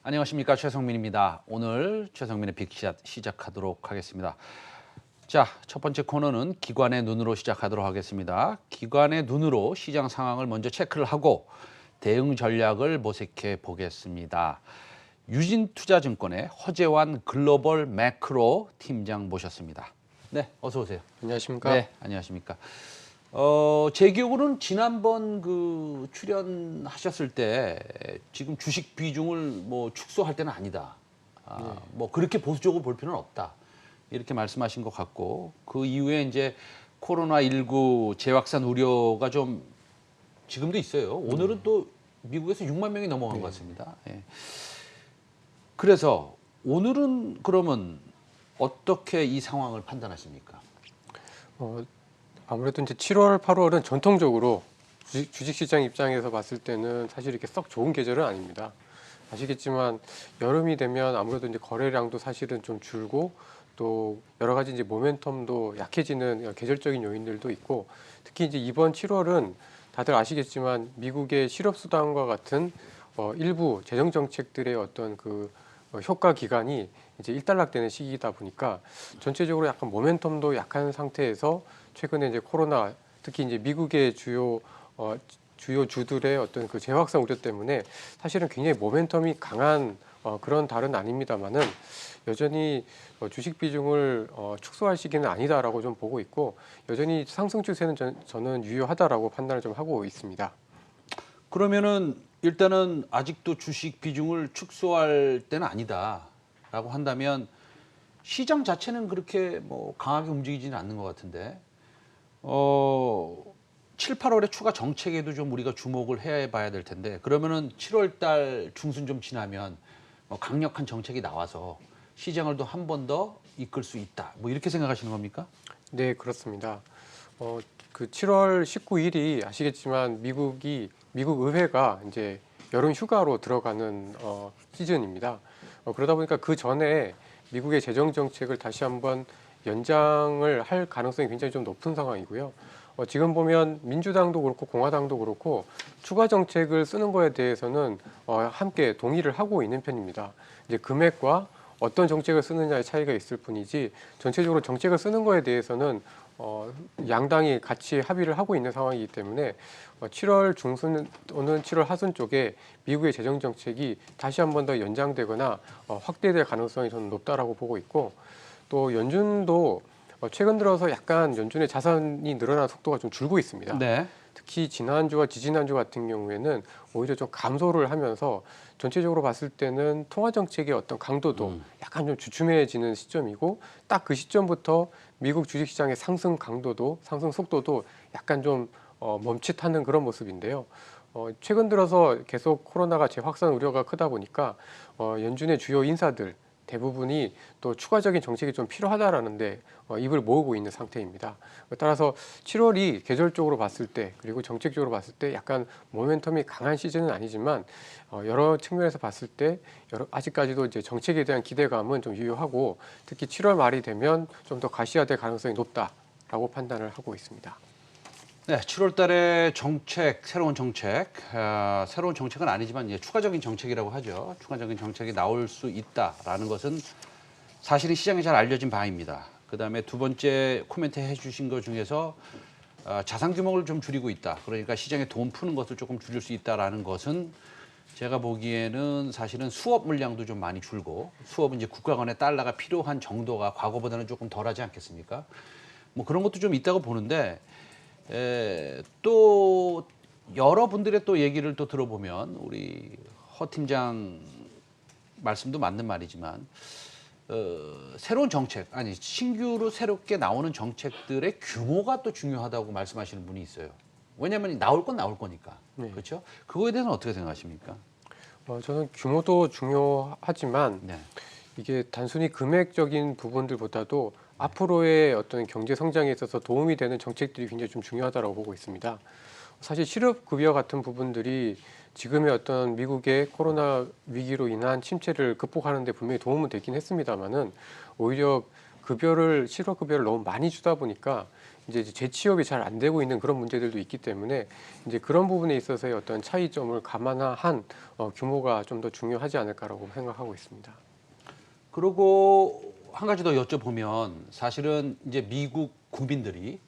안녕하십니까, 최성민입니다. 오늘 최성민의 빅샷 시작하도록 하겠습니다. 자, 첫 번째 코너는 기관의 눈으로 시작하도록 하겠습니다. 기관의 눈으로 시장 상황을 먼저 체크를 하고 대응 전략을 모색해 보겠습니다. 유진투자증권의 허재환 글로벌 매크로 팀장 모셨습니다. 네, 어서 오세요. 안녕하십니까? 네, 안녕하십니까. 제 기억으로는 지난번 그 출연하셨을 때 지금 주식 비중을 뭐 축소할 때는 아니다. 뭐 그렇게 보수적으로 볼 필요는 없다. 이렇게 말씀하신 것 같고, 그 이후에 이제 코로나19 재확산 우려가 좀 지금도 있어요. 오늘은 또 미국에서 6만 명이 넘어간 것 같습니다. 예. 그래서 오늘은 그러면 어떻게 이 상황을 판단하십니까? 아무래도 이제 7월, 8월은 전통적으로 주식시장 입장에서 봤을 때는 사실 이렇게 썩 좋은 계절은 아닙니다. 아시겠지만 여름이 되면 아무래도 이제 거래량도 사실은 좀 줄고 또 여러 가지 이제 모멘텀도 약해지는 계절적인 요인들도 있고, 특히 이제 이번 7월은 다들 아시겠지만 미국의 실업수당과 같은 일부 재정 정책들의 어떤 그 효과 기간이 이제 일단락되는 시기이다 보니까 전체적으로 약간 모멘텀도 약한 상태에서 최근에 이제 코로나, 특히 이제 미국의 주요 주들의 어떤 그 재확산 우려 때문에 사실은 굉장히 모멘텀이 강한 그런 달은 아닙니다만은 여전히 주식 비중을 축소할 시기는 아니다라고 좀 보고 있고, 여전히 상승 추세는 저는 유효하다라고 판단을 좀 하고 있습니다. 그러면은 일단은 아직도 주식 비중을 축소할 때는 아니다라고 한다면 시장 자체는 그렇게 뭐 강하게 움직이지는 않는 것 같은데 7, 8월에 추가 정책에도 좀 우리가 주목을 해 봐야 될 텐데, 그러면은 7월 달 중순 좀 지나면 강력한 정책이 나와서 시장을 또 한 번 더 이끌 수 있다. 뭐 이렇게 생각하시는 겁니까? 네, 그렇습니다. 그 7월 19일이 아시겠지만 미국 의회가 이제 여름 휴가로 들어가는 시즌입니다. 그러다 보니까 그 전에 미국의 재정 정책을 다시 한번 연장을 할 가능성이 굉장히 좀 높은 상황이고요. 지금 보면 민주당도 그렇고 공화당도 그렇고 추가 정책을 쓰는 거에 대해서는 함께 동의를 하고 있는 편입니다. 이제 금액과 어떤 정책을 쓰느냐의 차이가 있을 뿐이지 전체적으로 정책을 쓰는 거에 대해서는 양당이 같이 합의를 하고 있는 상황이기 때문에 7월 중순 또는 7월 하순 쪽에 미국의 재정 정책이 다시 한 번 더 연장되거나 확대될 가능성이 저는 높다라고 보고 있고, 또 연준도 최근 들어서 약간 연준의 자산이 늘어나는 속도가 좀 줄고 있습니다. 네. 특히 지난주와 지지난주 같은 경우에는 오히려 좀 감소를 하면서 전체적으로 봤을 때는 통화 정책의 어떤 강도도 약간 좀 주춤해지는 시점이고, 딱 그 시점부터 미국 주식시장의 상승 강도도 상승 속도도 약간 좀 멈칫하는 그런 모습인데요. 최근 들어서 계속 코로나가 재확산 우려가 크다 보니까 연준의 주요 인사들 대부분이 또 추가적인 정책이 좀 필요하다라는데 입을 모으고 있는 상태입니다. 따라서 7월이 계절적으로 봤을 때 그리고 정책적으로 봤을 때 약간 모멘텀이 강한 시즌은 아니지만 여러 측면에서 봤을 때 아직까지도 이제 정책에 대한 기대감은 좀 유효하고, 특히 7월 말이 되면 좀 더 가시화될 가능성이 높다라고 판단을 하고 있습니다. 네, 7월 달에 정책, 새로운 정책, 새로운 정책은 아니지만 이제 추가적인 정책이라고 하죠. 추가적인 정책이 나올 수 있다라는 것은 사실은 시장에 잘 알려진 바입니다. 그다음에 두 번째 코멘트 해주신 것 중에서 자산 규모를 좀 줄이고 있다. 그러니까 시장에 돈 푸는 것을 조금 줄일 수 있다라는 것은 제가 보기에는 사실은 수업 물량도 좀 많이 줄고, 수업은 이제 국가 간의 달러가 필요한 정도가 과거보다는 조금 덜하지 않겠습니까? 뭐 그런 것도 좀 있다고 보는데, 또 여러분들의 또 얘기를 또 들어보면 우리 허 팀장 말씀도 맞는 말이지만 새로운 정책, 아니 신규로 새롭게 나오는 정책들의 규모가 또 중요하다고 말씀하시는 분이 있어요. 왜냐하면 나올 건 나올 거니까. 네. 그렇죠? 그거에 대해서는 어떻게 생각하십니까? 저는 규모도 중요하지만 네. 이게 단순히 금액적인 부분들보다도 앞으로의 어떤 경제 성장에 있어서 도움이 되는 정책들이 굉장히 좀 중요하다고 보고 있습니다. 사실 실업급여 같은 부분들이 지금의 어떤 미국의 코로나 위기로 인한 침체를 극복하는 데 분명히 도움은 되긴 했습니다만은 오히려 실업급여를 너무 많이 주다 보니까 이제 재취업이 잘 안 되고 있는 그런 문제들도 있기 때문에 이제 그런 부분에 있어서의 어떤 차이점을 감안한 규모가 좀 더 중요하지 않을까라고 생각하고 있습니다. 그리고 한 가지 더 여쭤보면 사실은 이제 미국 국민들이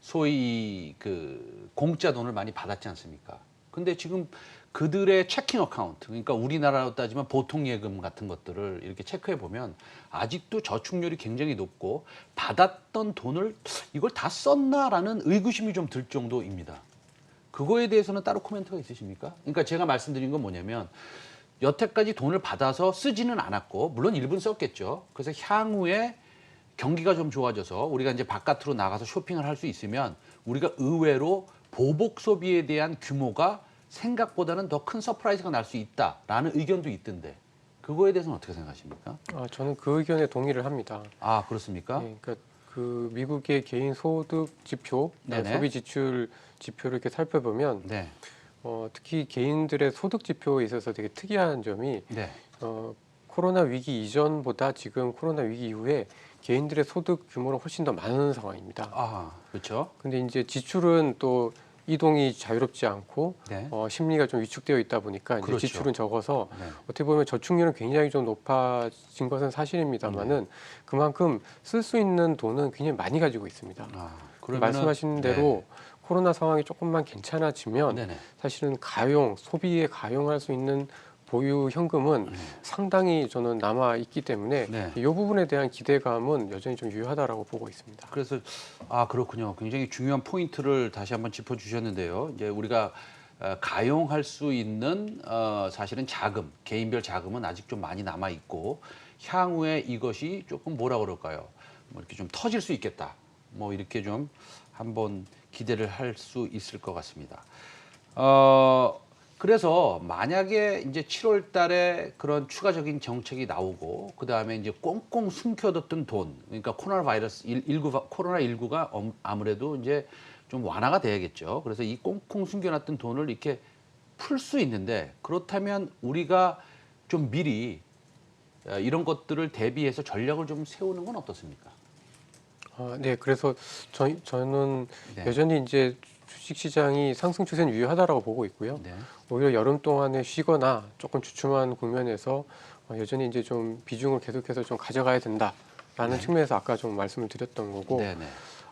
소위 그 공짜 돈을 많이 받았지 않습니까? 근데 지금 그들의 체킹 어카운트, 그러니까 우리나라로 따지면 보통 예금 같은 것들을 이렇게 체크해 보면 아직도 저축률이 굉장히 높고 받았던 돈을 이걸 다 썼나라는 의구심이 좀 들 정도입니다. 그거에 대해서는 따로 코멘트가 있으십니까? 그러니까 제가 말씀드린 건 뭐냐면 여태까지 돈을 받아서 쓰지는 않았고 물론 일부는 썼겠죠. 그래서 향후에 경기가 좀 좋아져서 우리가 이제 바깥으로 나가서 쇼핑을 할 수 있으면 우리가 의외로 보복 소비에 대한 규모가 생각보다는 더 큰 서프라이즈가 날 수 있다라는 의견도 있던데 그거에 대해서는 어떻게 생각하십니까? 저는 그 의견에 동의를 합니다. 아, 그렇습니까? 네, 그러니까 그 미국의 개인 소득 지표, 네네. 소비 지출 지표를 이렇게 살펴보면 네. 특히 개인들의 소득 지표에 있어서 되게 특이한 점이 네. 코로나 위기 이전보다 지금 코로나 위기 이후에 개인들의 소득 규모는 훨씬 더 많은 상황입니다. 아, 그렇죠. 근데 이제 지출은 또 이동이 자유롭지 않고 네. 심리가 좀 위축되어 있다 보니까 이제 그렇죠. 지출은 적어서 네. 어떻게 보면 저축률은 굉장히 좀 높아진 것은 사실입니다만은 그만큼 쓸 수 있는 돈은 굉장히 많이 가지고 있습니다. 아, 그러면은 말씀하신 대로 코로나 상황이 조금만 괜찮아지면 네네. 사실은 소비에 가용할 수 있는 보유 현금은 상당히 저는 남아 있기 때문에 네. 이 부분에 대한 기대감은 여전히 좀 유효하다라고 보고 있습니다. 그래서 그렇군요. 굉장히 중요한 포인트를 다시 한번 짚어주셨는데요. 이제 우리가 가용할 수 있는 사실은 자금, 개인별 자금은 아직 좀 많이 남아 있고 향후에 이것이 조금 뭐라 그럴까요? 뭐 이렇게 좀 터질 수 있겠다. 뭐 이렇게 좀 한번 기대를 할 수 있을 것 같습니다. 그래서 만약에 이제 7월 달에 그런 추가적인 정책이 나오고 그다음에 이제 꽁꽁 숨겨뒀던 돈, 그러니까 코로나19가 아무래도 이제 좀 완화가 돼야겠죠. 그래서 이 꽁꽁 숨겨놨던 돈을 이렇게 풀 수 있는데 그렇다면 우리가 좀 미리 이런 것들을 대비해서 전략을 좀 세우는 건 어떻습니까? 네, 그래서 저는 네. 여전히 이제 주식시장이 상승 추세는 유효하다라고 보고 있고요. 네. 오히려 여름 동안에 쉬거나 조금 주춤한 국면에서 여전히 이제 좀 비중을 계속해서 좀 가져가야 된다라는 측면에서 아까 좀 말씀을 드렸던 거고 네네.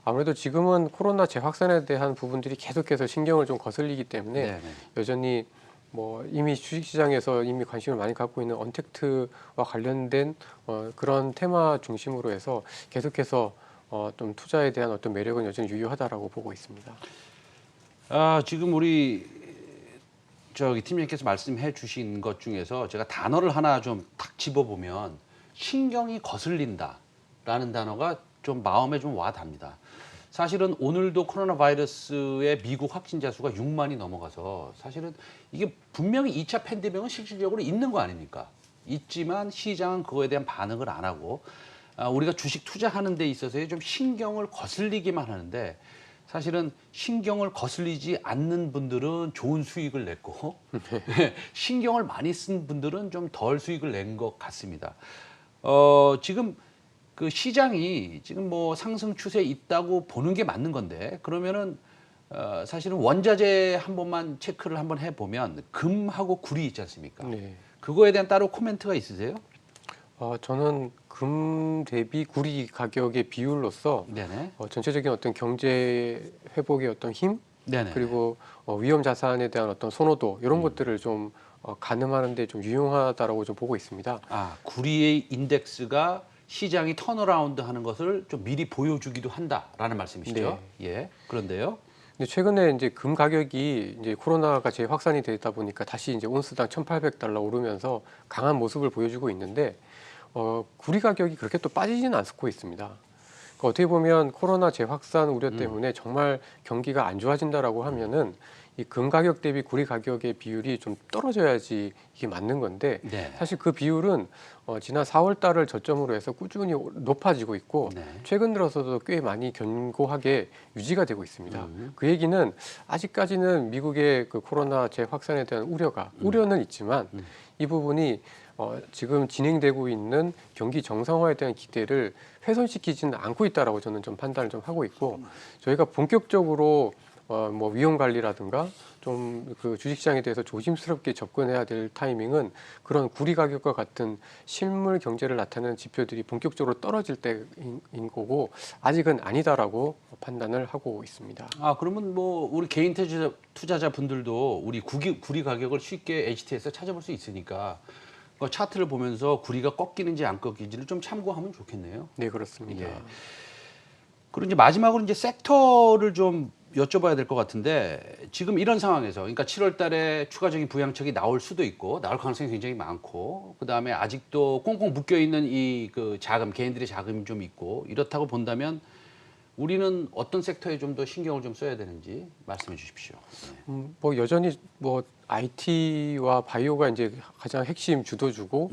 아무래도 지금은 코로나 재확산에 대한 부분들이 계속해서 신경을 좀 거슬리기 때문에 네네. 여전히 뭐 이미 주식시장에서 이미 관심을 많이 갖고 있는 언택트와 관련된 그런 테마 중심으로 해서 계속해서 좀 투자에 대한 어떤 매력은 여전히 유효하다라고 보고 있습니다. 지금 우리 팀장님께서 말씀해 주신 것 중에서 제가 단어를 하나 좀 탁 집어보면 신경이 거슬린다라는 단어가 좀 마음에 좀 와닿습니다. 사실은 오늘도 코로나 바이러스의 미국 확진자 수가 6만이 넘어가서 사실은 이게 분명히 2차 팬데믹은 실질적으로 있는 거 아닙니까? 있지만 시장은 그거에 대한 반응을 안 하고 우리가 주식 투자하는 데 있어서의 좀 신경을 거슬리기만 하는데 사실은 신경을 거슬리지 않는 분들은 좋은 수익을 냈고 신경을 많이 쓴 분들은 좀 덜 수익을 낸 것 같습니다. 지금 그 시장이 지금 뭐 상승 추세에 있다고 보는 게 맞는 건데 그러면은 사실은 원자재 한 번만 체크를 한번 해보면 금하고 구리 있지 않습니까? 네. 그거에 대한 따로 코멘트가 있으세요? 저는 금 대비 구리 가격의 비율로서 네네. 전체적인 어떤 경제 회복의 어떤 힘 네네. 그리고 위험 자산에 대한 어떤 선호도 이런 것들을 좀 가늠하는데 좀 유용하다라고 좀 보고 있습니다. 구리의 인덱스가 시장이 턴어라운드 하는 것을 좀 미리 보여주기도 한다라는 말씀이시죠? 네. 예. 그런데요. 근데 최근에 이제 금 가격이 이제 코로나가 재확산이 되다 보니까 다시 이제 온스당 $1,800 오르면서 강한 모습을 보여주고 있는데 구리 가격이 그렇게 또 빠지지는 않고 있습니다. 그러니까 어떻게 보면 코로나 재확산 우려 때문에 정말 경기가 안 좋아진다라고 하면은 이 금 가격 대비 구리 가격의 비율이 좀 떨어져야지 이게 맞는 건데 네. 사실 그 비율은 지난 4월 달을 저점으로 해서 꾸준히 높아지고 있고 네. 최근 들어서도 꽤 많이 견고하게 유지가 되고 있습니다. 그 얘기는 아직까지는 미국의 그 코로나 재확산에 대한 우려는 있지만 이 부분이 지금 진행되고 있는 경기 정상화에 대한 기대를 훼손시키지는 않고 있다라고 저는 좀 판단을 좀 하고 있고, 저희가 본격적으로 뭐 위험 관리라든가 좀 그 주식시장에 대해서 조심스럽게 접근해야 될 타이밍은 그런 구리 가격과 같은 실물 경제를 나타내는 지표들이 본격적으로 떨어질 때인 거고, 아직은 아니다라고 판단을 하고 있습니다. 아, 그러면 뭐 우리 개인 투자자분들도 우리 구리 가격을 쉽게 HT에서 찾아볼 수 있으니까 그 차트를 보면서 구리가 꺾이는지 안 꺾이는지를 좀 참고하면 좋겠네요. 네, 그렇습니다. 예. 그리고 이제 마지막으로 이제 섹터를 좀 여쭤봐야 될 것 같은데, 지금 이런 상황에서, 그러니까 7월 달에 추가적인 부양책이 나올 수도 있고, 나올 가능성이 굉장히 많고, 그 다음에 아직도 꽁꽁 묶여 있는 이 그 자금, 개인들의 자금이 좀 있고, 이렇다고 본다면 우리는 어떤 섹터에 좀 더 신경을 좀 써야 되는지 말씀해 주십시오. 뭐 여전히 뭐 IT와 바이오가 이제 가장 핵심 주도주고,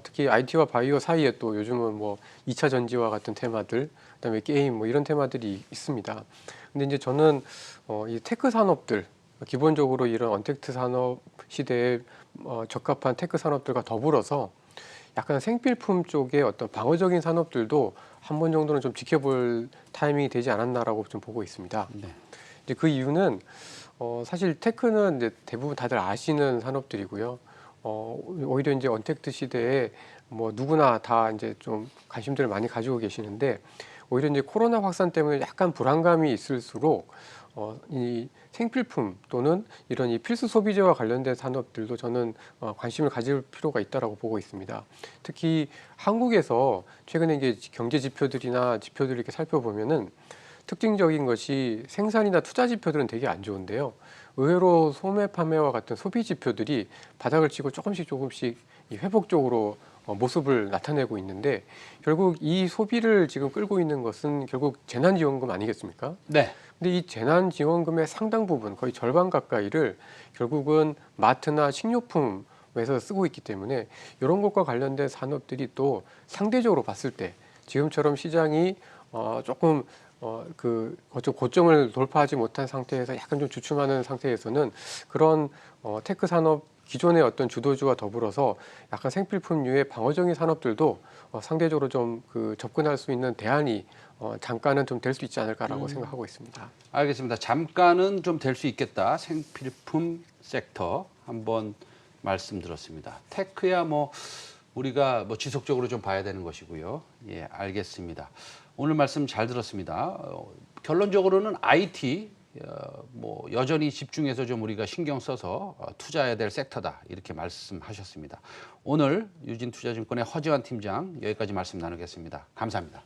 특히 IT와 바이오 사이에 또 요즘은 뭐 2차 전지와 같은 테마들, 그다음에 게임 뭐 이런 테마들이 있습니다. 근데 이제 저는 이 테크 산업들, 기본적으로 이런 언택트 산업 시대에 적합한 테크 산업들과 더불어서 약간 생필품 쪽의 어떤 방어적인 산업들도 한 번 정도는 좀 지켜볼 타이밍이 되지 않았나라고 좀 보고 있습니다. 네. 이제 그 이유는 사실 테크는 이제 대부분 다들 아시는 산업들이고요. 오히려 이제 언택트 시대에 뭐 누구나 다 이제 좀 관심들을 많이 가지고 계시는데, 오히려 이제 코로나 확산 때문에 약간 불안감이 있을수록 이 생필품 또는 이런 이 필수 소비재와 관련된 산업들도 저는 관심을 가질 필요가 있다라고 보고 있습니다. 특히 한국에서 최근에 이제 경제 지표들이나 지표들을 이렇게 살펴보면은 특징적인 것이 생산이나 투자 지표들은 되게 안 좋은데요. 의외로 소매 판매와 같은 소비 지표들이 바닥을 치고 조금씩 이 회복적으로 모습을 나타내고 있는데, 결국 이 소비를 지금 끌고 있는 것은 결국 재난지원금 아니겠습니까? 네. 근데 이 재난지원금의 상당 부분, 거의 절반 가까이를 결국은 마트나 식료품에서 쓰고 있기 때문에 이런 것과 관련된 산업들이 또 상대적으로 봤을 때 지금처럼 시장이 조금 그 고점을 돌파하지 못한 상태에서 약간 좀 주춤하는 상태에서는 그런 테크 산업 기존의 어떤 주도주와 더불어서 약간 생필품류의 방어적인 산업들도 상대적으로 좀 그 접근할 수 있는 대안이 잠깐은 좀 될 수 있지 않을까라고 생각하고 있습니다. 알겠습니다. 잠깐은 좀 될 수 있겠다. 생필품 섹터 한번 말씀 들었습니다. 테크야 뭐 우리가 뭐 지속적으로 좀 봐야 되는 것이고요. 예, 알겠습니다. 오늘 말씀 잘 들었습니다. 결론적으로는 IT 뭐 여전히 집중해서 좀 우리가 신경 써서 투자해야 될 섹터다, 이렇게 말씀하셨습니다. 오늘 유진투자증권의 허지환 팀장, 여기까지 말씀 나누겠습니다. 감사합니다.